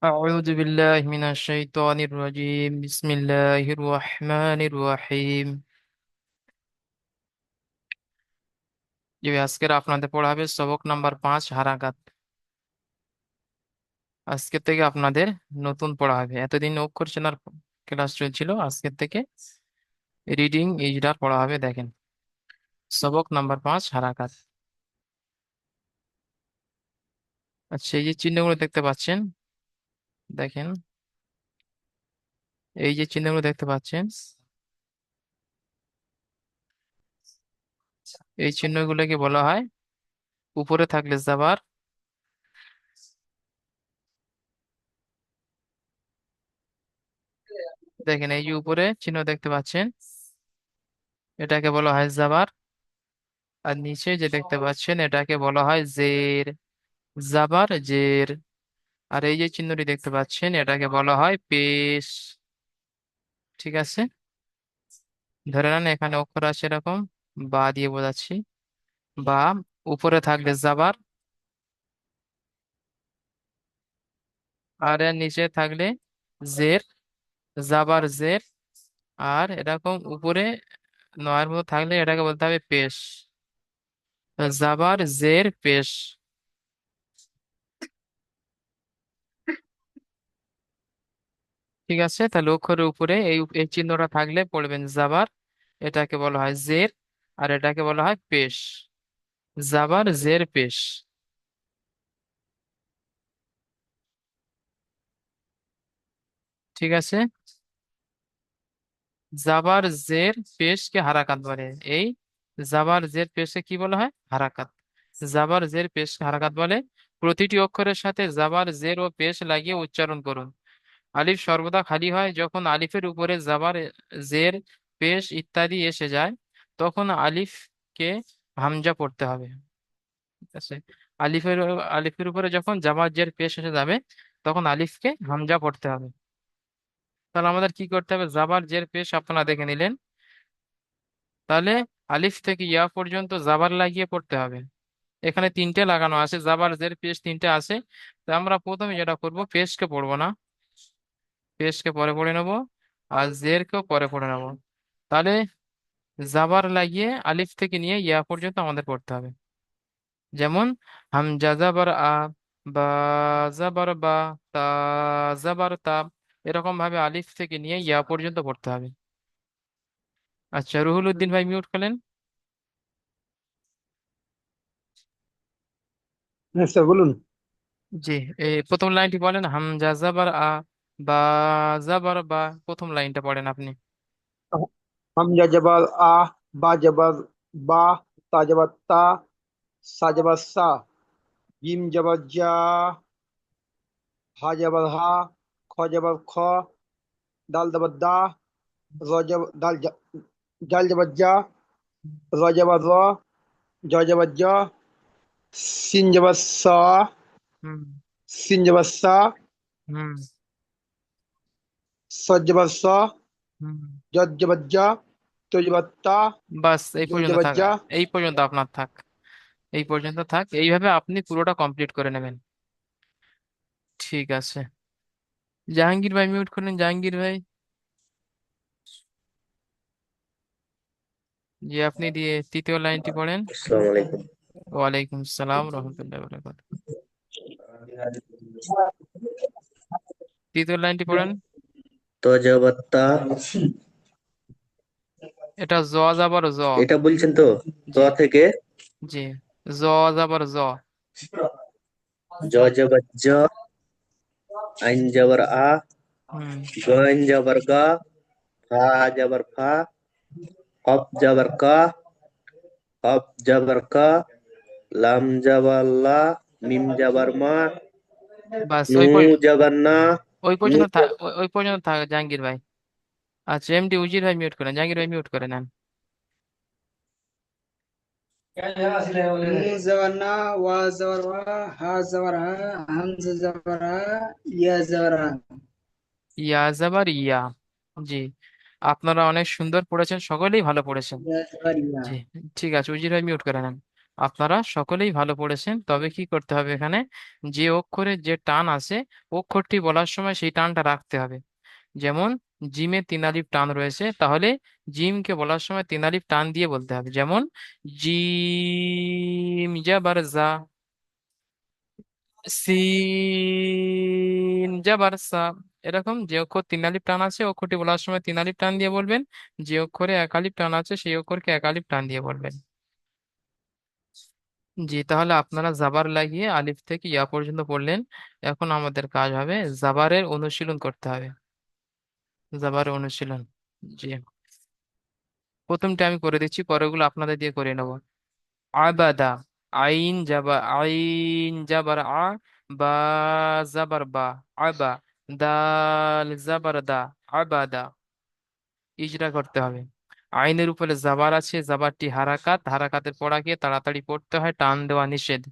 أعوذ بالله من الشيطان الرجيم بسم الله الرحمن الرحيم। যে আজকের আপনাদের পড়াবে সবক নাম্বার 5 হারাকাত। আজকে থেকে আপনাদের নতুন পড়া হবে। এতদিন অক্ষর চেনার ক্লাস চলছিল, আজকের থেকে রিডিং ইজরার পড়া হবে। দেখেন, সবক নাম্বার 5 হারাকাত। আচ্ছা, এই যে চিহ্নগুলো দেখতে পাচ্ছেন, দেখেন এই যে চিহ্নগুলো দেখতে পাচ্ছেন, এই চিহ্নগুলোকে বলা হয় উপরে থাকলে জাবার। দেখেন এই যে উপরে চিহ্ন দেখতে পাচ্ছেন, এটাকে বলা হয় জাবার। আর নিচে যে দেখতে পাচ্ছেন, এটাকে বলা হয় জের। জাবার জের। আর এই যে চিহ্নটি দেখতে পাচ্ছেন, এটাকে বলা হয় পেশ। ঠিক আছে, ধরে নেন এখানে অক্ষর আছে এরকম, বা দিয়ে বোঝাচ্ছি। বা উপরে থাকলে জাবার, আর এর নিচে থাকলে জের। জাবার জের। আর এরকম উপরে নয়ের মতো থাকলে এটাকে বলতে হবে পেশ। জাবার জের পেশ। ঠিক আছে, তাহলে অক্ষরের উপরে এই এই চিহ্নটা থাকলে পড়বেন জাবার, এটাকে বলা হয় জের। আর এটাকে বলা হয় পেশ। জাবার জের পেশ। ঠিক আছে, জাবার জের পেশকে হারাকাত বলে। এই জাবার জের পেশকে কি বলা হয়? হারাকাত। জাবার জের পেশকে হারাকাত বলে। প্রতিটি অক্ষরের সাথে জাবার জের ও পেশ লাগিয়ে উচ্চারণ করুন। আলিফ সর্বদা খালি হয় যখন আলিফের উপরে জাবার জের পেশ ইত্যাদি এসে যায়, তখন আলিফকে হামজা পড়তে হবে। ঠিক আছে, আলিফের আলিফের উপরে যখন জাবার জের পেশ এসে যাবে, তখন আলিফকে হামজা পড়তে হবে। তাহলে আমাদের কি করতে হবে? জাবার জের পেশ আপনারা দেখে নিলেন। তাহলে আলিফ থেকে ইয়া পর্যন্ত জাবার লাগিয়ে পড়তে হবে। এখানে তিনটে লাগানো আছে, জাবার জের পেশ তিনটে আছে। তো আমরা প্রথমে যেটা করব, পেশকে পড়বো না, পেশকে পরে পড়ে নেব। আর জেরকেও পরে পড়ে নেব। তাহলে জাবার লাগিয়ে আলিফ থেকে নিয়ে ইয়া পর্যন্ত আমাদের পড়তে হবে। যেমন হামজা জাবার আ, বা জাবার বা, তা জাবার তা। এরকম ভাবে আলিফ থেকে নিয়ে ইয়া পর্যন্ত পড়তে হবে। আচ্ছা, রুহুল উদ্দিন ভাই মিউট করলেন। হ্যাঁ স্যার বলুন। জি, এই প্রথম লাইনটি বলেন, হামজা জাবার আ, বা জাবার বা। প্রথম লাইনটা পড়েন আপনি। হামজা জবর আ, বা জবর বা, তা জবর তা, সা জবর সা, জিম জবর জা, হা জবর হা, খ জবর খ, দাল জবর দা, র জবর জাল জবর জা, র জবর র, জ জবর জ, সিন জবর সা, হুম সিন জবর সা, হুম স জবর স, হুম। জ জবর জা, তো জবর তা, বাস এই জো পর্যন্ত জবর থাক। জা। এই পর্যন্ত আপনার থাক। এই পর্যন্ত থাক, এইভাবে আপনি পুরোটা কমপ্লিট করে নেবেন। ঠিক আছে, জাহাঙ্গীর ভাই মিউট করলেন, জাহাঙ্গীর ভাই। জি, আপনি দিয়ে তৃতীয় লাইনটি পড়েন। আসসালামু আলাইকুম। ওয়ালাইকুম আসসালাম রহমতুল্লাহ বরকাত। তৃতীয় লাইনটি পড়েন। তজাবাত্তা, এটা জ যাবার জ। এটা বলছেন তো? ত জি থেকে জি, জ যাবার জ। জ জবর জ, আইন জবর আ, হুম। গইন জবর গা, ফা জবর ফা, কফ জবর কা, কফ জবর কা, লাম জবর লা, মিম জবর মা, বাস নু জবর না, ওই নু পর্যন্ত থাক, জবর ওই পর্যন্ত থাক জাহাঙ্গীর ভাই। আচ্ছা, এমডি উজির ভাই মিউট করেন, জাহাঙ্গীর ভাই মিউট করে নেন। नून जबर ना, वा जबर वा, हा जबर हा, हमजा जबर हा, या जबर हा। ইয়া যাবার ইয়া। জি, আপনারা অনেক সুন্দর পড়েছেন, সকলেই ভালো পড়েছেন। या जबर या। জি, ঠিক আছে, উজির ভাই মিউট করে নেন। আপনারা সকলেই ভালো পড়েছেন, তবে কি করতে হবে এখানে, যে অক্ষরে যে টান আছে অক্ষরটি বলার সময় সেই টানটা রাখতে হবে। যেমন জিমে 3 আলিফ টান রয়েছে, তাহলে জিমকে বলার সময় 3 আলিফ টান দিয়ে বলতে হবে। যেমন জিম জাবার জা, সিন জাবার সা। এরকম যে অক্ষর 3 আলিফ টান আছে অক্ষরটি বলার সময় 3 আলিফ টান দিয়ে বলবেন, যে অক্ষরে 1 আলিফ টান আছে সেই অক্ষরকে 1 আলিফ টান দিয়ে বলবেন। জি, তাহলে আপনারা জাবার লাগিয়ে আলিফ থেকে ইয়া পর্যন্ত পড়লেন। এখন আমাদের কাজ হবে জাবারের অনুশীলন করতে হবে। জাবারের অনুশীলন। জি, প্রথমটা আমি করে দিচ্ছি, পরেরগুলো আপনাদের দিয়ে করে নেব। আবাদা, আইন জাবার আ, বা জাবার বা, আবা, দাল জাবার দা, আবাদা। ইজরা করতে হবে। আইনের উপরে জাবার আছে, জাবারটি হারাকাত, হারাকাতের পড়াকে তাড়াতাড়ি পড়তে হয়, টান দেওয়া নিষেধ।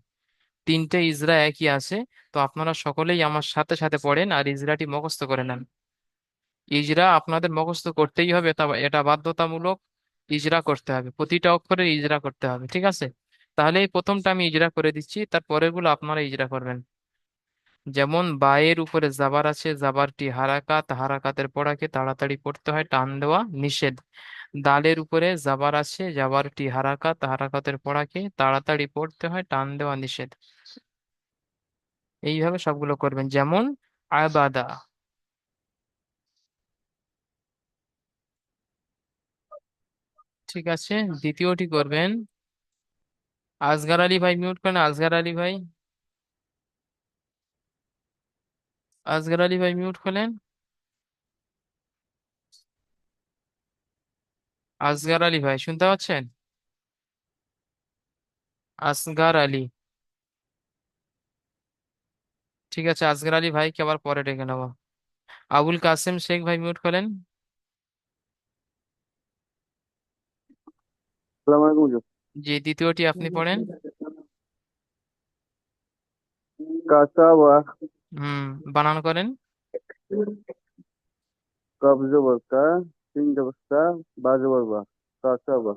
3টে ইজরা একই আছে, তো আপনারা সকলেই আমার সাথে সাথে পড়েন আর ইজরাটি মুখস্থ করে নেন। ইজরা আপনাদের মুখস্থ করতেই হবে, এটা বাধ্যতামূলক। ইজরা করতে হবে, প্রতিটা অক্ষরে ইজরা করতে হবে, ঠিক আছে? তাহলে এই প্রথমটা আমি ইজরা করে দিচ্ছি, তারপরের গুলো আপনারা ইজরা করবেন। যেমন বায়ের উপরে জাবার আছে, জাবারটি হারাকাত, হারাকাতের পড়াকে তাড়াতাড়ি পড়তে হয়, টান দেওয়া নিষেধ। দালের উপরে জাবার আছে, জাবারটি হারাকাত, হারাকাতের পড়াকে তাড়াতাড়ি পড়তে হয়, টান দেওয়া নিষেধ। এইভাবে সবগুলো করবেন। যেমন আবাদা। ঠিক আছে, দ্বিতীয়টি করবেন। আসগার আলী ভাই মিউট করেন, আসগার আলী ভাই। আসগার আলী ভাই মিউট করেন। আসগার আলী ভাই শুনতে পাচ্ছেন? আসগার আলী। ঠিক আছে, আসগার আলী ভাইকে আবার পরে ডেকে নেবো। আবুল কাসেম শেখ ভাই মিউট করেন। আসসালামু আলাইকুম হুজুর। যে দ্বিতীয়টি আপনি পড়েন। কাসাবা, হুম, বানান করেন। কব জবর কা, সিন জবর সা, বা জবর বা, কাসাবা।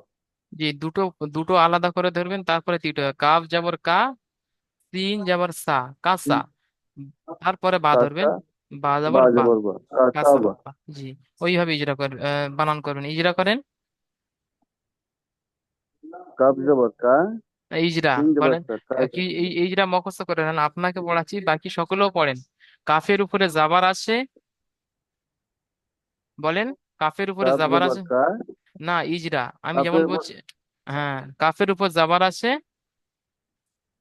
যে দুটো দুটো আলাদা করে ধরবেন, তারপরে তিনটো, কাফ যাবর কা, সিন যাবর সা, কাসা। তারপরে বা ধরবেন, কাসা, বা বা যাবর বা, জবর বা, কাসার কাসাবা। বা। জি, ওইভাবে ইজরা কর, বানান করবেন, ইজরা করেন। কব জবর কা, ইজরা সিন জবর বলেন। সা, কি এই ইজরা মুখস্থ করে নেন, আপনাকে পড়াচ্ছি, বাকি সকলেও পড়েন। কাফের উপরে জাবার আছে, বলেন। কাফের উপরে কব জাবার জবর আছে। কা, না, ইজরা আমি যেমন কাফের উপর, বলছি। হ্যাঁ, কাফের উপর জাবার আছে,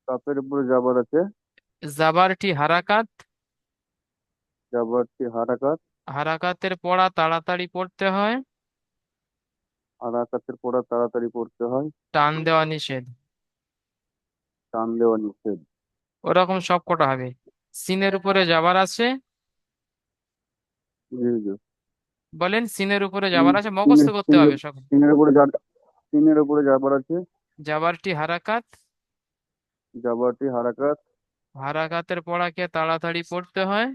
কাফের উপরে জবর আছে, জাবারটি হারাকাত, জবরটি হারাকাত, হারাকাতের পড়া তাড়াতাড়ি পড়তে হয়, হারাকাতের পড়া তাড়াতাড়ি পড়তে হয়, টান দেওয়া নিষেধ। টান দেওয়া নিষেধ। ওরকম সব কটা হবে। সিনের উপরে জাবার আছে, জি জি। বলেন, সিনের উপরে সিন, জাবার আছে, মুখস্থ করতে হবে সকল। সিনের উপরে সিনের উপরে জবর আছে, জাবারটি হারাকাত, জবরটি হারাকাত, হারাকাতের পড়াকে তাড়াতাড়ি পড়তে হয়,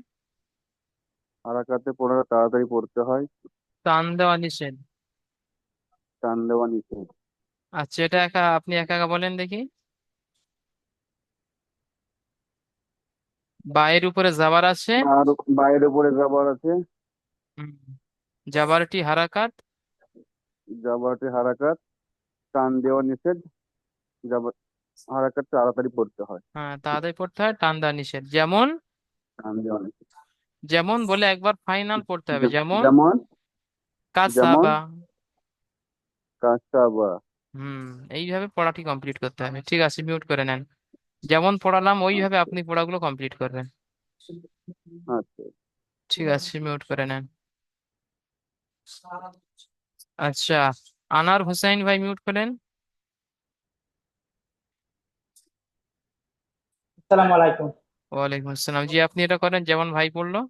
হারাকাতে পড়া তাড়াতাড়ি পড়তে হয়, টান দেওয়া নিষেধ। টান দেওয়া নিষেধ। আচ্ছা, এটা একা আপনি একা একা বলেন দেখি। বায়ের উপরে জাবার আছে, আর বাইরের উপরে জবর আছে, হুম, জাবারটি হারাকাত, জবরটি হারাকাত, টান দেওয়া নিষেধ। জবর হারাকাত তাড়াতাড়ি পড়তে হয়, হ্যাঁ তাড়াতাড়ি পড়তে হয়, টান দেওয়া নিষেধ। যেমন, টান দেওয়া নিষেধ। যেমন বলে একবার ফাইনাল পড়তে হবে। যেমন যেমন, যেমন কাসাবা। কাসাবা। হুম, এইভাবে পড়াটি কমপ্লিট করতে হবে। ঠিক আছে, মিউট করে নেন। যেমন পড়ালাম ওইভাবে আপনি পড়াগুলো কমপ্লিট করবেন। আচ্ছা। ঠিক আছে, মিউট করে নেন। আচ্ছা, আনার হুসাইন ভাই মিউট করেন। আসসালামু আলাইকুম। ওয়ালাইকুম আসসালাম। জি, আপনি এটা করেন যেমন ভাই পড়লো।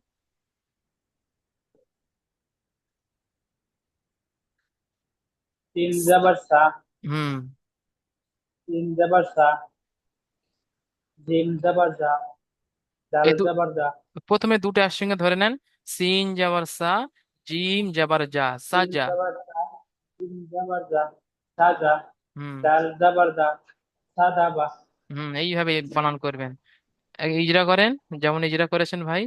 সিন জাবার সা, হুম, সিন জাবার সা, জিম জাবার জা, দাল এই জাবার দা, প্রথমে দুটো একসঙ্গে ধরে নেন। সিন যাবার সা, জিম যাবার যা, সিন সাজা। জাবার সা, জিম জাবার জা, সাজা, হুম, দাল জাবার দা, সাদা বা। এইভাবে বানান করবেন। ইজরা করেন, যেমন ইজরা করেছেন ভাই।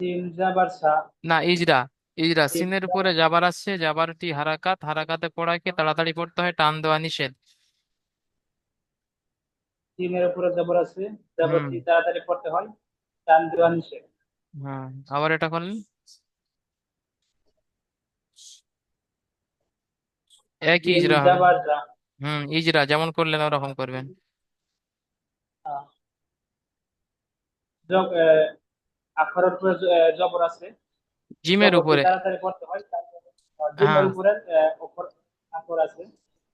সিন জাবার সা। না, ইজরা। ইজরা সিনের ইজরা। উপরে জাবার আসছে, জাবারটি হারাকাত, হারাকাতে পড়াকে তাড়াতাড়ি পড়তে হয়, টান দেওয়া নিষেধ। সিনের উপরে জবর আছে, হুম। জবরটি তাড়াতাড়ি পড়তে হয়, টান দেওয়া নিষেধ। হ্যাঁ, আবার এটা করলেন, একই জিম ইজরা হবে। জাবার জা। ইজরা যেমন করলেন ওরকম করবেন। আহ, আখরের উপরে জবর আছে, জিমের জবরটি উপরে। তাড়াতাড়ি পড়তে হয়, জিমের হ্যাঁ। উপরে অক্ষর আখর আছে।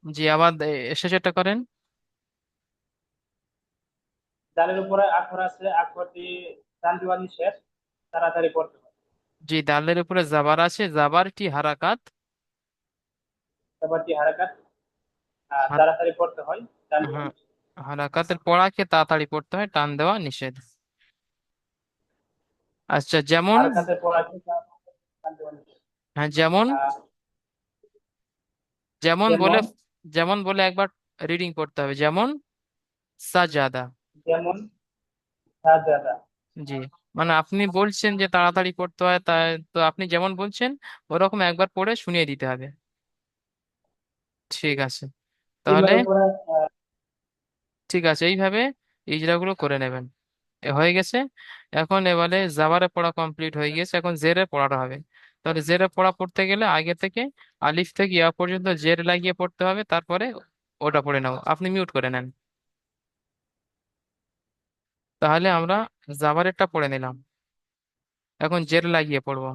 জি, আবার শেষেরটা করেন। ডালের উপরে আখর আছে, আখরটি টান দেওয়া নিষেধ, তাড়াতাড়ি পড়তে হয়। জি, দালের উপরে জাবার আছে, জাবারটি হারাকাত। জবরটি হারাকাত, হার তাড়াতাড়ি পড়তে হয়, টান দেওয়া হ্যাঁ, নিষেধ। হারাকাতের পড়াকে তাড়াতাড়ি পড়তে হয়, টান দেওয়া নিষেধ। আচ্ছা, যেমন। হারাকাতের পর আছে টান দেওয়া নিষেধ। হ্যাঁ, যেমন। আহ, যেমন বলে, যেমন। যেমন বলে একবার রিডিং করতে হবে, যেমন সাজাদা। যেমন সাজাদা। জি, মানে আপনি বলছেন যে তাড়াতাড়ি পড়তে হয়, তাই তো আপনি যেমন বলছেন ওরকম একবার পড়ে শুনিয়ে দিতে হবে। ঠিক আছে, তাহলে। জিমের উপরে ঠিক আছে, এইভাবে ইজরাগুলো করে নেবেন। হয়ে গেছে। এখন এবারে জাবারে পড়া কমপ্লিট হয়ে গেছে, এখন জেরে পড়াটা হবে। তাহলে জেরে পড়া পড়তে গেলে আগে থেকে আলিফ থেকে ইয়া পর্যন্ত জের লাগিয়ে পড়তে হবে, তারপরে ওটা পড়ে নেব। আপনি মিউট করে নেন। তাহলে আমরা জাবারেরটা পড়ে নিলাম, এখন জের লাগিয়ে পড়বো।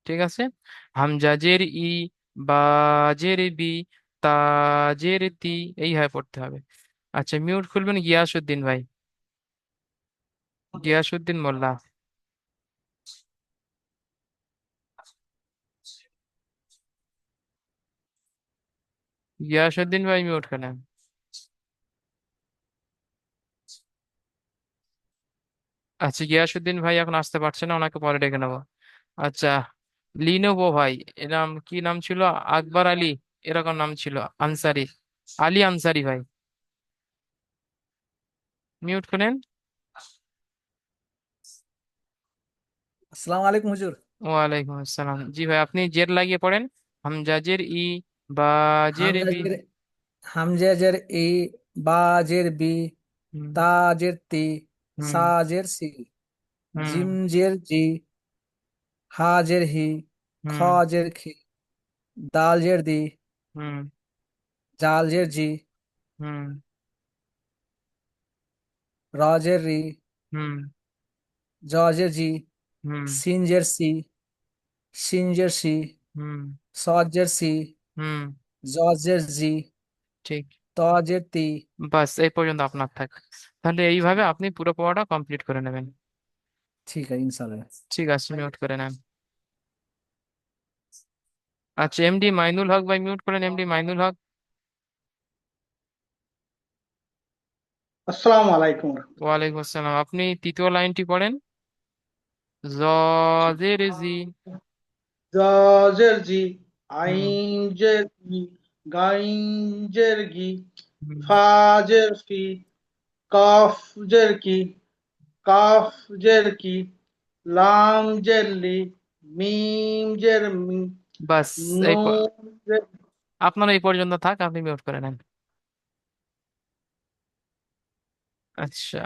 ঠিক আছে। হামজা জের ই, বা জের বি, তা জের তি, এইভাবে পড়তে হবে। আচ্ছা, মিউট খুলবেন গিয়াসউদ্দিন ভাই, গিয়াসউদ্দিন মোল্লা। গিয়াসউদ্দিন ভাই মিউট করেন। আচ্ছা, গিয়াসউদ্দিন ভাই এখন আসতে পারছে না, ওনাকে পরে ডেকে নেবো। আচ্ছা, লিনোভো ভাই, এরম কি নাম ছিল? আকবর আলী, এরকম নাম ছিল। আনসারি, আলী আনসারি ভাই, মিউট করেন। আসসালামু আলাইকুম হুজুর। ওয়ালাইকুম আসসালাম। জি ভাই, আপনি জের লাগিয়ে পড়েন। হামজা জের ই, বা জের হামজা বি। জের হামজা জের ই, বা জের বি, হুম। তা জের তি, সা হুম। জের সি, হুম। জিম জের জি, হা জের হি, খ হুম। জের খি, দাল জের দি, হুম। জাল জের জি, হুম। র জের রি, হুম। জ জের জি, হুম। সিন জের সি, শিন জের সি, হুম। সদ জের সি, হুম। জ জের জি, ঠিক। ত জের তি। বাস এই পর্যন্ত আপনার থাক। তাহলে এইভাবে আপনি পুরো পড়াটা কমপ্লিট করে নেবেন। ঠিক আছে ইনশাল্লাহ। ঠিক আছে, মিউট করে নেন। আচ্ছা, এমডি মাইনুল হক ভাই, মিউট করেন এমডি মাইনুল হক। আসসালামু আলাইকুম। ওয়ালাইকুম আসসালাম, আপনি তৃতীয় লাইনটি পড়েন। জ জের জি। জের জি, হুম। আইন জের ই, গাইন জের গি, হুম। ফা জের ফি, কাফ জের কি, কাফ জের কি, লাম জের লি, মিম জের মি, বাস এই প- নুন জের। আপনার এই পর্যন্ত থাক, আপনি মিউট করে নেন। আচ্ছা।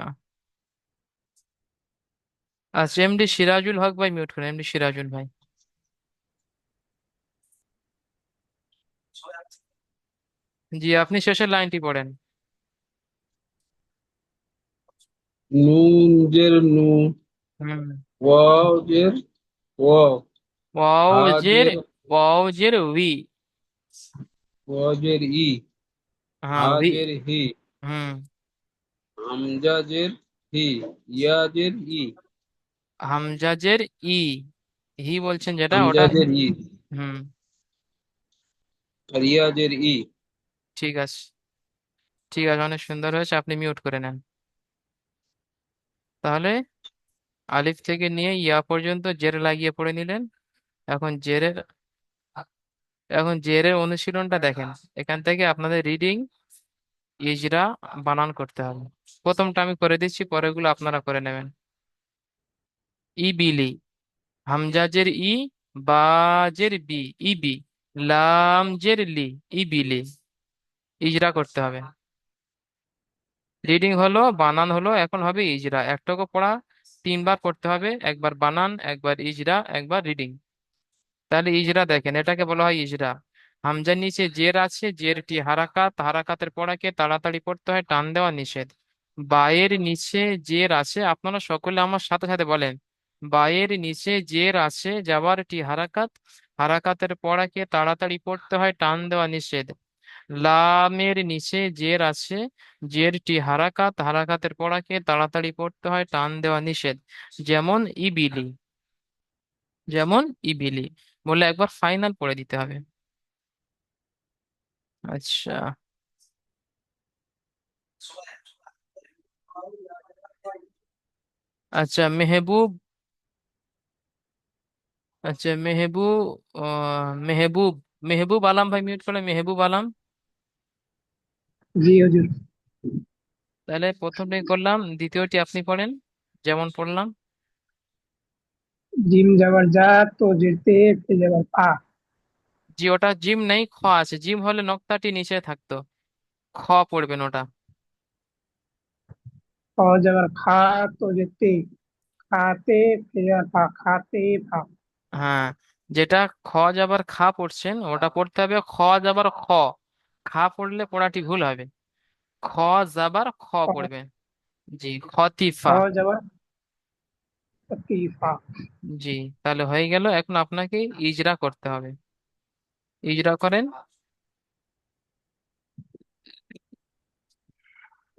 আচ্ছা, এমডি সিরাজুল হক ভাই, মিউট করেন এমডি সিরাজুল ভাই। জি, আপনি শেষের লাইনটি পড়েন। নুন জের নু, হুম। ওয়াও জের ওয়াও, ওয়াও হা জের, জের ওয়াও জের উই। ওয়া জের ই, হ্যাঁ, হা উই। জের হি, হুম। হামজা জের হি, ইয়া জের ই, হামজাজের ই, হি বলছেন যেটা হামজা ওটা। জের ই, হুম। আর ইয়া জের ই। ঠিক আছে, ঠিক আছে, অনেক সুন্দর হয়েছে, আপনি মিউট করে নেন। তাহলে আলিফ থেকে নিয়ে ইয়া পর্যন্ত জের লাগিয়ে পড়ে নিলেন। এখন জেরের এখন জেরের অনুশীলনটা দেখেন, এখান থেকে আপনাদের রিডিং, ইজরা, বানান করতে হবে। প্রথমটা আমি করে দিচ্ছি, পরেরগুলো আপনারা করে নেবেন। ইবিলি, হামজাজের ই, বাজের বি, ইবি, লামজের লি, ইবিলি। ইজরা করতে হবে। রিডিং হলো, বানান হলো, এখন হবে ইজরা। একটাকে পড়া 3বার পড়তে হবে, একবার বানান, একবার ইজরা, একবার রিডিং। তাহলে ইজরা দেখেন, এটাকে বলা হয় ইজরা। হামজার নিচে জের আছে, জেরটি হারাকাত, হারাকাতের পড়াকে তাড়াতাড়ি পড়তে হয়, টান দেওয়া নিষেধ। বায়ের নিচে জের আছে, আপনারা সকলে আমার সাথে সাথে বলেন, বায়ের নিচে জের আছে, জাবারটি হারাকাত, হারাকাতের পড়াকে তাড়াতাড়ি পড়তে হয়, টান দেওয়া নিষেধ। লামের নিচে জের আছে, জেরটি হারাকাত, হারাকাতের পড়াকে তাড়াতাড়ি পড়তে হয়, টান দেওয়া নিষেধ। যেমন ইবিলি, যেমন ইবিলি বলে একবার ফাইনাল পড়ে দিতে হবে। আচ্ছা, আচ্ছা মেহবুব, আচ্ছা মেহবুব, মেহবুব, মেহবুব আলম ভাই মিউট করলে, মেহবুব আলম। জি হুজুর। তাহলে প্রথমটি করলাম, দ্বিতীয়টি আপনি পড়েন যেমন পড়লাম। জিম যাবার যা, তো যেতে, ফে যাবার পা। জি, ওটা জিম নেই, খ আছে। জিম হলে নক্তাটি নিচে থাকতো, খ পড়বেন ওটা। খ যাবার খা, তো যেতে, খাতে, ফে যাবার পা, খাতে ফা। হ্যাঁ, যেটা খ যাবার খা পড়ছেন ওটা পড়তে হবে খ যাবার খ। খা পড়লে পড়াটি ভুল হবে, খ যাবার খ খ পড়বেন। জি, খ খতিফা। যাবার তি, ফা। জি, তাহলে হয়ে গেল। এখন আপনাকে ইজরা করতে হবে। ইজরা করেন।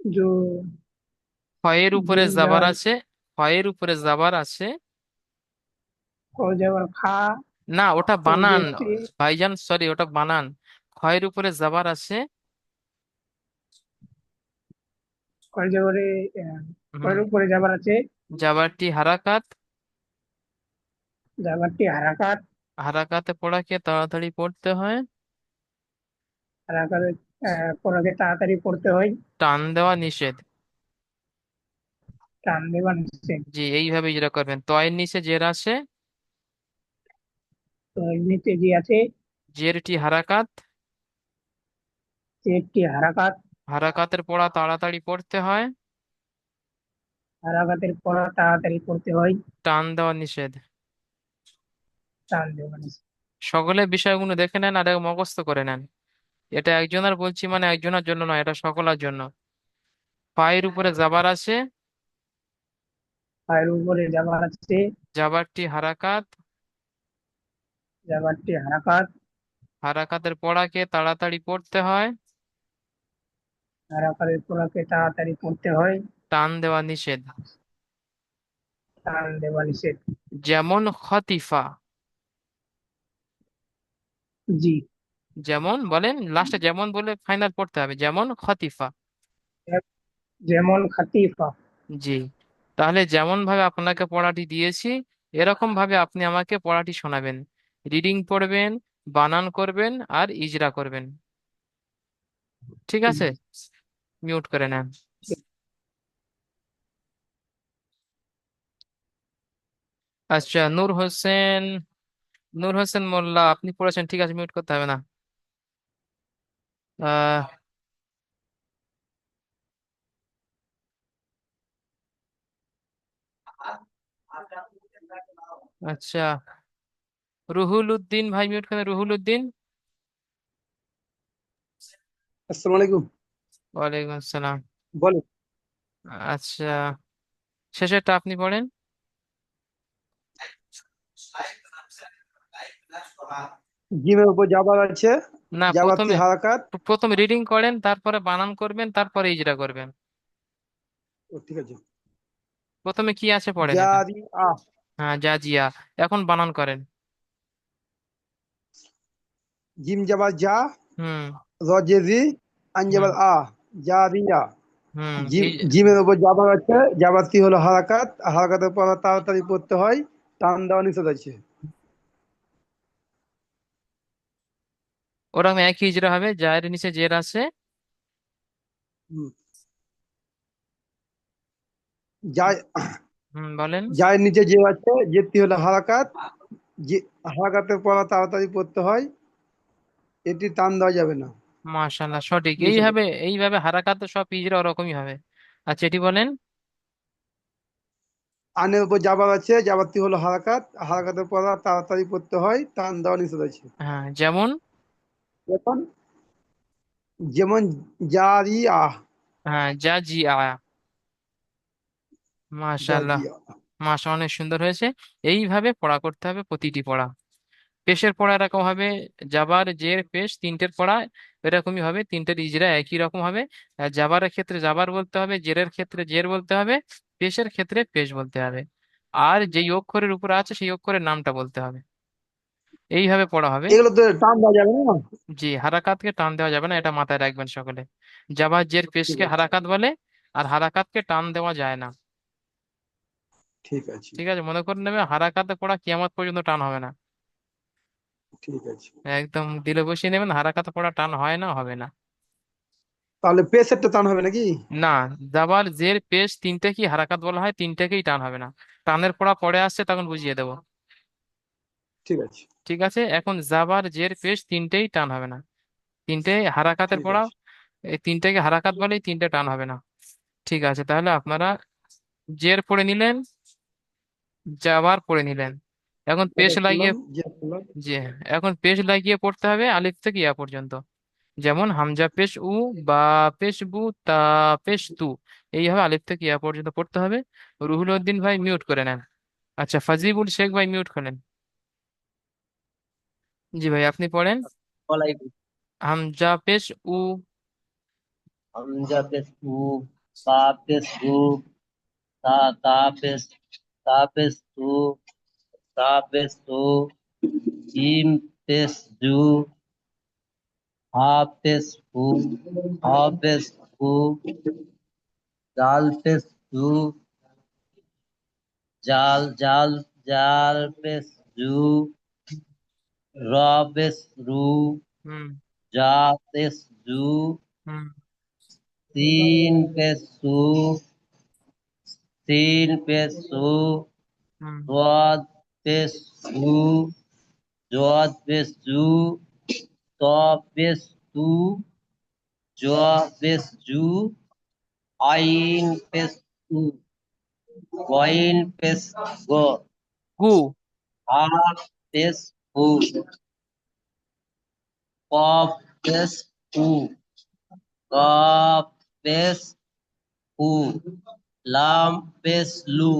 जो খয়ের উপরে जिम জাবার যাবার আছে, খয়ের উপরে জাবার আছে। খ যাবার খা, না, ওটা তো বানান যেতে, ভাইজান, সরি, ওটা বানান। খয়ের উপরে জাবার আছে। খ যাবারে হুম, খয়ের উপরে যাবার আছে, জাবারটি হারাকাত, যাবারটি হারাকাত, হারাকাতে পড়াকে তাড়াতাড়ি পড়তে হয়, হারাকাতের পড়াকে তাড়াতাড়ি পড়তে হয়, টান দেওয়া নিষেধ। টান দেবার নিষেধ। জি, এইভাবে ইজরা করবেন। তয়ের নিচে জের আছে, তো এর নিচে যে আছে, জেরটি হারাকাত, যে একটি হারাকাত, হারাকাতের পড়া তাড়াতাড়ি পড়তে হয়, হারাকাতের পড়া তাড়াতাড়ি পড়তে হয়, টান দেওয়া নিষেধ। টান দেবার নিষেধ। সকলে বিষয়গুলো দেখে নেন আর মুখস্থ করে নেন। এটা একজনের বলছি মানে একজনের জন্য নয়, এটা সকলের জন্য। পায়ের উপরে জাবার আছে, পায়ের উপরে যাবার আছে, জাবারটি হারাকাত, যাবারটি হারাকাত, হারাকাতের পড়াকে তাড়াতাড়ি পড়তে হয়, হারাকাতের পড়াকে তাড়াতাড়ি পড়তে হয়, টান দেওয়া নিষেধ। টান দেবার নিষেধ। যেমন খতিফা, জি। যেমন বলেন লাস্টে, যেমন বলে ফাইনাল পড়তে হবে, যেমন খতিফা। যেমন খাতিফা। জি, তাহলে যেমন ভাবে আপনাকে পড়াটি দিয়েছি, এরকম ভাবে আপনি আমাকে পড়াটি শোনাবেন। রিডিং পড়বেন, বানান করবেন আর ইজরা করবেন। ঠিক আছে, জি। মিউট করে নেন। আচ্ছা, নূর হোসেন, নূর হোসেন মোল্লা আপনি পড়েছেন, ঠিক আছে, মিউট করতে হবে না। আহ আচ্ছা, রুহুল উদ্দিন ভাই মিউট করেন, রুহুল উদ্দিন। আসসালামু আলাইকুম। ওয়ালাইকুম আসসালাম। বলেন। আচ্ছা, শেষেরটা আপনি পড়েন। জিমের উপর যাবার আছে, না, যাবাতি প্রথমে, হারাকাত। প্রথমে রিডিং করেন, তারপরে বানান করবেন, তারপরে ইজরা করবেন। ও, ঠিক আছে। প্রথমে কি আছে পড়েন এটা। জারি আহ, হ্যাঁ, জাজিয়া। এখন বানান করেন। জিম যাবার যা, হুম, রজেজি, আন হুম, যাবার আহ, জারিয়া। হুম। জিমের উপর যাবার আছে, যাবাতি হলো হারাকাত, হারাকাতের পর তাড়াতাড়ি পড়তে হয়, টান দেওয়া নিষেধ আছে। ওরকম একই ইজরা হবে, জায়ের নিচে জের আছে। হুম, যা বলেন। যার নিচে যে আছে যেটি হলো হারাকাত, যে হারাকাতের পড়া তাড়াতাড়ি পড়তে হয়, এটি টান দেওয়া যাবে না। মাশাআল্লাহ, সঠিক। নিচে এইভাবে পড়ে। এইভাবে হারাকাত সব ইজরা ওরকমই হবে। আচ্ছা, এটি বলেন। আনের উপর জাবার আছে, জাবারটি হলো হারাকাত, হারাকাতের পড়া তাড়াতাড়ি পড়তে হয়, টান দেওয়া নিষেধ আছে। হ্যাঁ, যেমন। এখন যেমন জারি আহ, হ্যাঁ, যা জি আ। মাশাআল্লাহ। জাজিয়া। অনেক সুন্দর হয়েছে। এইভাবে পড়া করতে হবে প্রতিটি পড়া। পেশের পড়া এরকম হবে, জাবার জের পেশ তিনটের পড়া এরকমই হবে, তিনটের ইজরা একই রকম হবে। জাবারের ক্ষেত্রে জাবার বলতে হবে, জেরের ক্ষেত্রে জের বলতে হবে, পেশের ক্ষেত্রে পেশ বলতে হবে। আর যেই অক্ষরের উপরে আছে সেই অক্ষরের নামটা বলতে হবে। এইভাবে পড়া হবে। এগুলো তো টান দেওয়া যাবে না। জি, হারাকাতকে টান দেওয়া যাবে না, এটা মাথায় রাখবেন সকলে। জাবার জের ঠিক পেশকে আছে, হারাকাত বলে, আর হারাকাতকে টান দেওয়া যায় না। ঠিক আছে, ঠিক আছে, মনে করে নেবে, হারাকাতে পড়া কিয়ামত পর্যন্ত টান হবে না। ঠিক আছে। একদম দিলে বসিয়ে নেবেন, হারাকাতে পড়া টান হয় না, হবে না। তাহলে পেশের তো টান হবে নাকি? না, জাবার জের পেশ তিনটে কি হারাকাত বলা হয়, তিনটাকেই টান হবে না। টানের পড়া পরে আসছে, তখন বুঝিয়ে দেবো। ঠিক আছে, ঠিক আছে, এখন জাবার জের পেশ তিনটেই টান হবে না, তিনটে হারাকাতের ঠিক পড়া। আছে। এই তিনটাকে হারাকাত বলে, এই তিনটে টান হবে না। ঠিক আছে, তাহলে আপনারা জের পড়ে নিলেন, জাবার পড়ে নিলেন। এখন পেশ এটা লাগিয়ে, করলাম যে করলাম। যে এখন পেশ লাগিয়ে পড়তে হবে আলিফ থেকে ইয়া পর্যন্ত। যেমন হামজা পেশ উ, বা পেশ বু, তা পেশ তু। এইভাবে আলিফ থেকে ইয়া পর্যন্ত পড়তে হবে। রুহুল উদ্দিন ভাই মিউট করে নেন। আচ্ছা, ফাজিবুল শেখ ভাই মিউট করেন। জি ভাই, আপনি পড়েন। ওয়ালাইকুম। হামজা পেশ উ। হামজা পেশ উ, বা পেশ উ, তা তা পেশ তু, তা পেশ তু, জিম পেশ জু, হা পেশ হু, হা পেশ হু, জাল পেশ জু, জাল জাল পেশ জু, র পেশ রু, হুম। জা পেশ জু, হুম। সিন পেশ সু, সিন পেশ সু, হুম। সোয়াদ পেশ সু, জোয়াদ পেশ জু, ত পেশ তু, জ পেশ জু, আইন পেশ উ, ওয়াইন পেশ গ, গু। হা পেশ হু, কফ পেশ উ, কফ পেশ উ, লাম পেশ লু,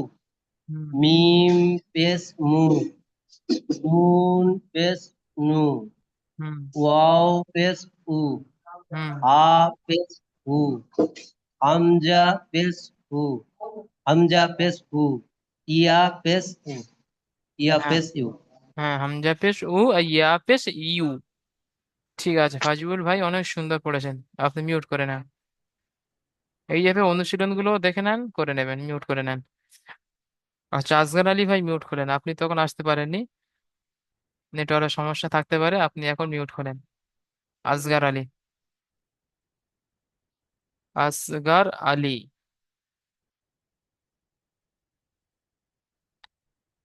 হুম। মিম পেশ মু, নুন পেশ নু, হুম। ওয়াও পেশ উ, হুম। হা পেশ হু, হামজা পেশ হু, হামজা পেশ হু, ইয়া পেশ উ, ইয়া হ্যাঁ। পেশ ইউ। হ্যাঁ, হামজা পেশ উ আর ইয়া পেশ ইউ। ঠিক আছে, ফাজিবুল ভাই অনেক সুন্দর পড়েছেন। আপনি মিউট করে নেন। এইভাবে অনুশীলন গুলো দেখে নেন, করে নেবেন, মিউট করে নেন। আচ্ছা, আসগর আলী ভাই মিউট করেন, আপনি তখন আসতে পারেননি, নেটওয়ার্কের সমস্যা থাকতে পারে, আপনি এখন মিউট করেন। আসগর আলী। আসগর আলী।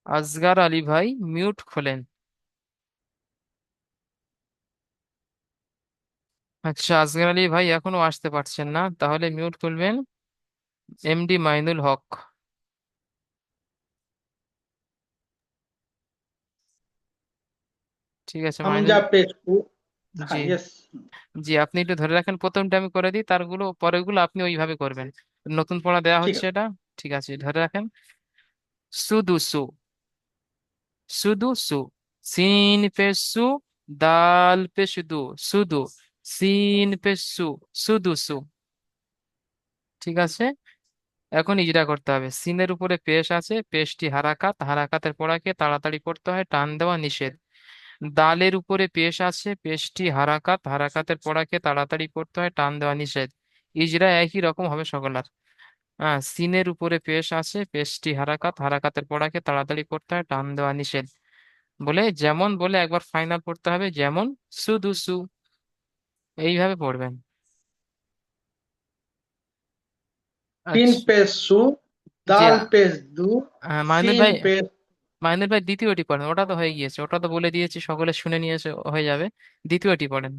আসগর আলী ভাই মিউট খোলেন। আচ্ছা, আসগর আলী ভাই এখনো আসতে পারছেন না, তাহলে মিউট খুলবেন। এমডি মাইনুল হক। ঠিক আছে, মাইনুল। হামজা পেশ উ। জি। হ্যাঁ, ইয়েস। জি, আপনি একটু ধরে রাখেন, প্রথমটা আমি করে দিই, তারগুলো পরেরগুলো আপনি ওইভাবে করবেন। নতুন পড়া দেওয়া ঠিক হচ্ছে আছে। এটা। ঠিক আছে, ধরে রাখেন। সুদুসু। সুদুসু। সিন পে সু, দাল পে শুধু, সুদু। সিন পে সু, সুদুসু। ঠিক আছে, এখন ইজরা করতে হবে। সিনের উপরে পেশ আছে, পেশটি হারাকাত, হারাকাতের পড়াকে তাড়াতাড়ি পড়তে হয়, টান দেওয়া নিষেধ। দালের উপরে পেশ আছে, পেশটি হারাকাত, হারাকাতের পড়াকে তাড়াতাড়ি পড়তে হয়, টান দেওয়া নিষেধ। ইজরা একই রকম হবে সকলার। হ্যাঁ, সিনের উপরে পেশ আছে, পেশটি হারাকাত, হারাকাতের পড়াকে তাড়াতাড়ি পড়তে হয়, টান দেওয়া নিষেধ। বলে যেমন বলে একবার ফাইনাল পড়তে হবে, যেমন সুদুসু। এইভাবে পড়বেন। तीन আচ্ছা। पेश सु, জি दाल पेश दू, মাইনুল सीन ভাই, पेश মাইনুল ভাই দ্বিতীয়টি পড়েন, ওটা তো হয়ে গিয়েছে, ওটা তো বলে দিয়েছি, সকলে শুনে নিয়েছে, হয়ে যাবে। দ্বিতীয়টি পড়েন।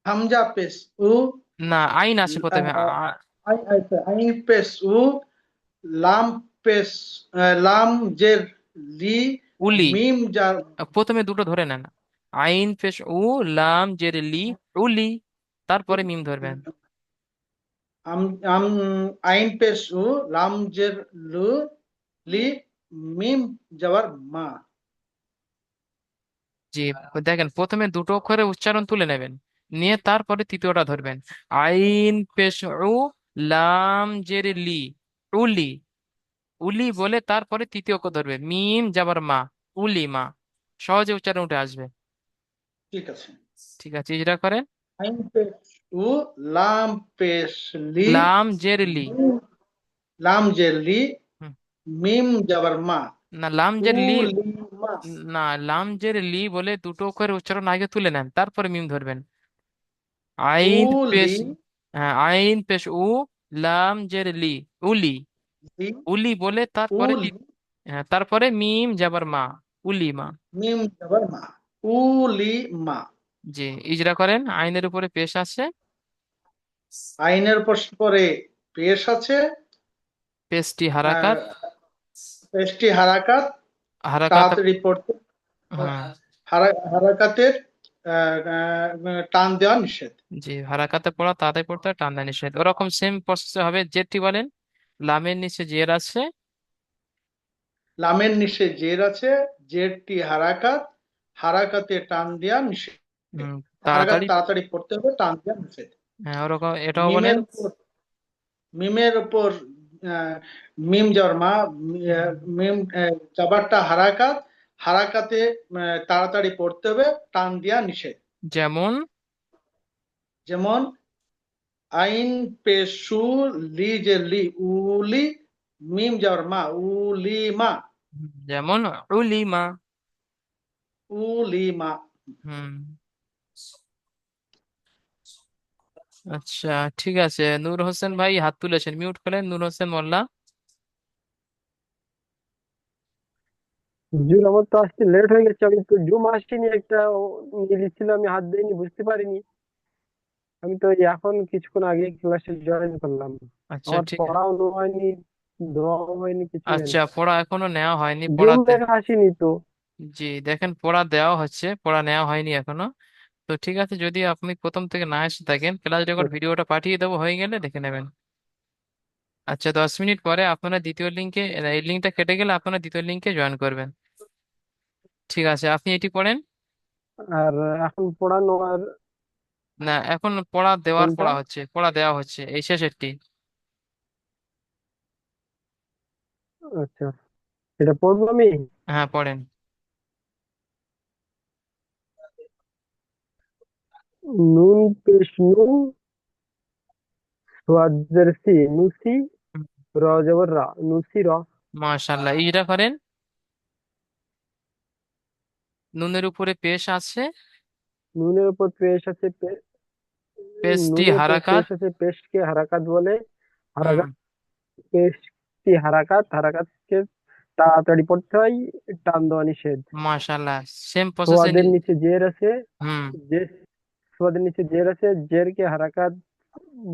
हमजा पेश उ, না, আইন আছে প্রথমে आइन पेश उ, लाम पेश लाम जेर ली, উলি। मीम जार প্রথমে দুটো ধরে নেন। আইন পেশ উ, লাম জের লি, উলি, তারপরে মিম ধরবেন। हम आइन पेश उ, लाम जेर लु, ली, मीम जबर मा। জি, দেখেন প্রথমে দুটো অক্ষরে উচ্চারণ তুলে নেবেন, নিয়ে তারপরে তৃতীয়টা ধরবেন। আইন পেশ উ, লাম জের লি, উলি, উলি বলে তারপরে তৃতীয় অক্ষর ধরবে, মিম যাবার মা, উলি মা। সহজে উচ্চারণ উঠে আসবে। ठीक है। ঠিক আছে, ইজরা করেন। आइन पेश उ, लाम पेश ली, লাম জের লি। मीम लाम जेर ली, হুম, मीम जबर मा, না লাম জের লি, उलीमा। না লাম জের লি বলে দুটো অক্ষরের উচ্চারণ আগে তুলে নেন, তারপরে মিম ধরবেন। আইন পেশ, उली হ্যাঁ আইন পেশ উ, লাম জের লি, উলি, ली, উলি বলে তারপরে उली হ্যাঁ তারপরে মিম যাবার মা, উলি মা। मीम जबर मा, उलीमा। জি, ইজরা করেন। আইনের উপরে পেশ আছে, আইনের পরে পেশ আছে, পেশটি আর হারাকাত, পেশটি হারাকাত, হারাকাতে, তাড়াতাড়ি পড়তে হ্যাঁ। হারাকাতের টান দেওয়া নিষেধ। জি, হারাকাতে পড়া তাড়াতাড়ি পড়তে হয়, টান দেওয়া নিষেধ। ওরকম সেম প্রসেসে হবে, যেটি বলেন লামের নিচে জের আছে, লামের নিচে জের আছে, জেরটি হারাকাত, হারাকাতে টান দেওয়া নিষেধ। হারাকাত তাড়াতাড়ি, তাড়াতাড়ি পড়তে হবে, টান দেওয়া নিষেধ। হ্যাঁ ওরকম এটাও বলেন। মিমের উপর মিমের উপর মিম জবর মিম জবরটা হারাকাত, হারাকাতে তাড়াতাড়ি পড়তে হবে, টান দেওয়া নিষেধ। যেমন, যেমন আইন পেশু, লি যে লি, উলি, মিম জবর মা, উলিমা, যেমন উলিমা। উলিমা। হুম। আচ্ছা, ঠিক আছে, নূর হোসেন ভাই হাত তুলেছেন, মিউট করেন নূর হোসেন মোল্লা। হুজুর আমার তো আসতে লেট হয়ে গেছে, আমি তো জুম আসিনি, একটা ইংলিশ ছিল আমি হাত দিইনি, বুঝতে পারিনি। আমি তো এই এখন কিছুক্ষণ আগে ক্লাসে জয়েন করলাম। আচ্ছা আমার ঠিক আছে। পড়াও হয়নি, দোয়াও হয়নি, কিছুই হয়নি। আচ্ছা, পড়া এখনো নেওয়া হয়নি, জুম পড়াতে। দেখা আসেনি তো। জি, দেখেন পড়া দেওয়া হচ্ছে, পড়া নেওয়া হয়নি এখনো। তো ঠিক আছে, যদি আপনি প্রথম থেকে না এসে থাকেন, ক্লাস রেকর্ড ভিডিওটা পাঠিয়ে দেবো, হয়ে গেলে দেখে নেবেন। আচ্ছা, 10 মিনিট পরে আপনারা দ্বিতীয় লিঙ্কে, এই লিঙ্কটা কেটে গেলে আপনারা দ্বিতীয় লিঙ্কে জয়েন করবেন। ঠিক আছে, আপনি এটি পড়েন। আর এখন পড়ানো আর না, এখন পড়া দেওয়ার, কোনটা? পড়া হচ্ছে, পড়া দেওয়া হচ্ছে, এই শেষেরটি। আচ্ছা, এটা পড়বো আমি। হ্যাঁ পড়েন। নুন পেশ নু, সোয়াজের সি, নুসি, র জবর রা, নুসি র। মাশাল্লাহ, ইজরা করেন। নুনের উপরে পেশ আছে, নুনের উপর পেশ আছে, পেশটি নুনের উপর হারাকাত। পেশ আছে, পেশকে হারাকাত বলে। হুম। হারাকাত, পেশটি হারাকাত, হারাকাতকে তাড়াতাড়ি পড়তে হয়, টান দেওয়া নিষেধ। মাশাল্লাহ, সেম প্রসেসে। সোয়াদের নিচে জের আছে, হুম। যে সোয়াদের নিচে জের আছে, জেরকে হারাকাত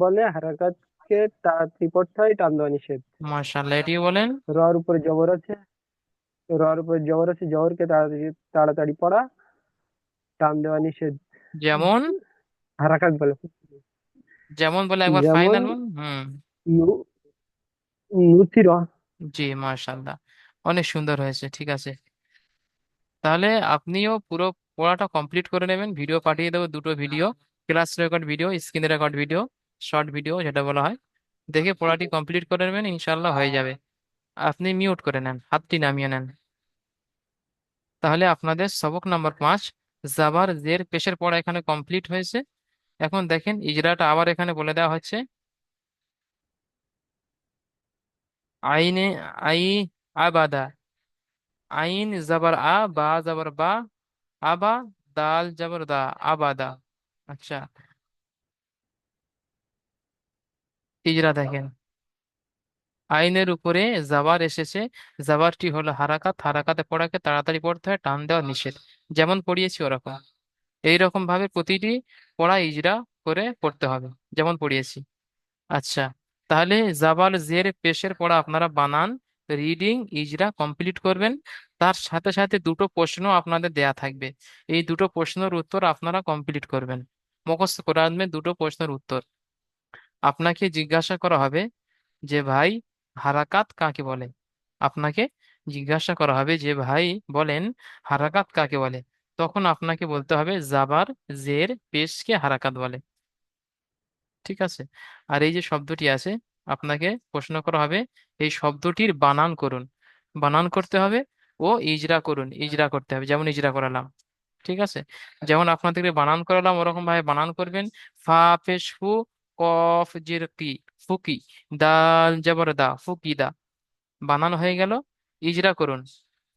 বলে, হারাকাতকে তাড়াতাড়ি পড়তে হয়, টান দেওয়া নিষেধ। মাশাল্লাহ, এটিও বলেন। রর উপরে জবর আছে, রর উপরে জবর আছে, জবরকে তাড়াতাড়ি তাড়াতাড়ি পড়া, টান দেওয়া নিষেধ। যেমন, হারাকাত বলে। যেমন বলে একবার যেমন ফাইনাল বল। হুম। নু- নুসির। জি, মাশাল্লাহ, অনেক সুন্দর হয়েছে। ঠিক আছে, তাহলে আপনিও পুরো পড়াটা কমপ্লিট করে নেবেন, ভিডিও পাঠিয়ে দেবো, দুটো video, class record video, screen record video, short video যেটা বলা হয়, দেখে পড়াটি কমপ্লিট করে নেবেন, ইনশাল্লাহ হয়ে যাবে। আপনি মিউট করে নেন, হাতটি নামিয়ে নেন। তাহলে আপনাদের সবক নাম্বার 5, জাবার জের পেশের পড়া এখানে কমপ্লিট হয়েছে। এখন দেখেন ইজরাটা আবার এখানে বলে দেওয়া হচ্ছে। আইনে, আই, আবাদা, আইন জবর আ, বা জবর বা, আবা, দাল জবর দা, আবাদা। আচ্ছা, ইজরা দেখেন, আইনের উপরে জাবার এসেছে, জাবারটি হলো হারাকাত, হারাকাতে পড়াকে তাড়াতাড়ি পড়তে হয়, টান দেওয়া নিষেধ। যেমন পড়িয়েছি ওরকম, এইরকম ভাবে প্রতিটি পড়া ইজরা করে পড়তে হবে, যেমন পড়িয়েছি। আচ্ছা, তাহলে জাবাল জের পেশের পড়া আপনারা বানান, রিডিং, ইজরা কমপ্লিট করবেন। তার সাথে সাথে দুটো প্রশ্ন আপনাদের দেয়া থাকবে, এই দুটো প্রশ্নের উত্তর আপনারা কমপ্লিট করবেন। মুখস্থ করে আনবেন দুটো প্রশ্নের উত্তর। আপনাকে জিজ্ঞাসা করা হবে যে ভাই হারাকাত কাকে বলে। আপনাকে জিজ্ঞাসা করা হবে যে ভাই বলেন হারাকাত কাকে বলে। তখন আপনাকে বলতে হবে জাবার জের পেশকে হারাকাত বলে। ঠিক আছে? আর এই যে শব্দটি আছে, আপনাকে প্রশ্ন করা হবে এই শব্দটির বানান করুন। বানান করতে হবে ও ইজরা করুন, ইজরা করতে হবে, যেমন ইজরা করালাম। ঠিক আছে? যেমন আপনাদেরকে বানান করালাম ওরকম ভাবে বানান করবেন। ফা পেশ ফু, কফ জের কি, ফুকি, দাল জবর দা, ফুকিদা। বানান হয়ে গেল। ইজরা করুন।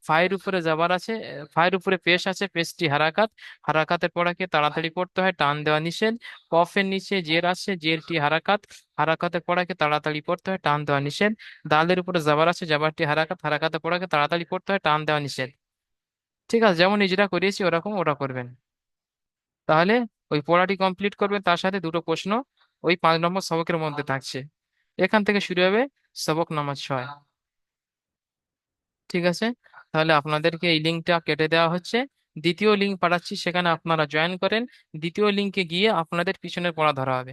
ফায়ের উপরে জাবার আছে, ফায়ের উপরে পেশ আছে, পেশটি হারাকাত, হারাকাতের পড়াকে তাড়াতাড়ি পড়তে হয়, টান দেওয়া নিষেধ। কফের নিচে জের আছে, জেরটি হারাকাত, হারাকাতের পড়াকে তাড়াতাড়ি পড়তে হয়, টান দেওয়া নিষেধ। দালের উপরে জাবার আছে, জাবারটি হারাকাত, হারাকাতের পড়াকে তাড়াতাড়ি পড়তে হয়, টান দেওয়া নিষেধ। ঠিক আছে? যেমন ইজরা করিয়েছি ওরকম ওরা করবেন। তাহলে ওই পড়াটি কমপ্লিট করবেন, তার সাথে দুটো প্রশ্ন ওই 5 নম্বর সবকের মধ্যে থাকছে। এখান থেকে শুরু হবে সবক নাম্বার 6। ঠিক আছে? তাহলে আপনাদেরকে এই লিঙ্কটা কেটে দেওয়া হচ্ছে, দ্বিতীয় লিঙ্ক পাঠাচ্ছি, সেখানে আপনারা জয়েন করেন। দ্বিতীয় লিঙ্কে গিয়ে আপনাদের পিছনের পড়া ধরা হবে।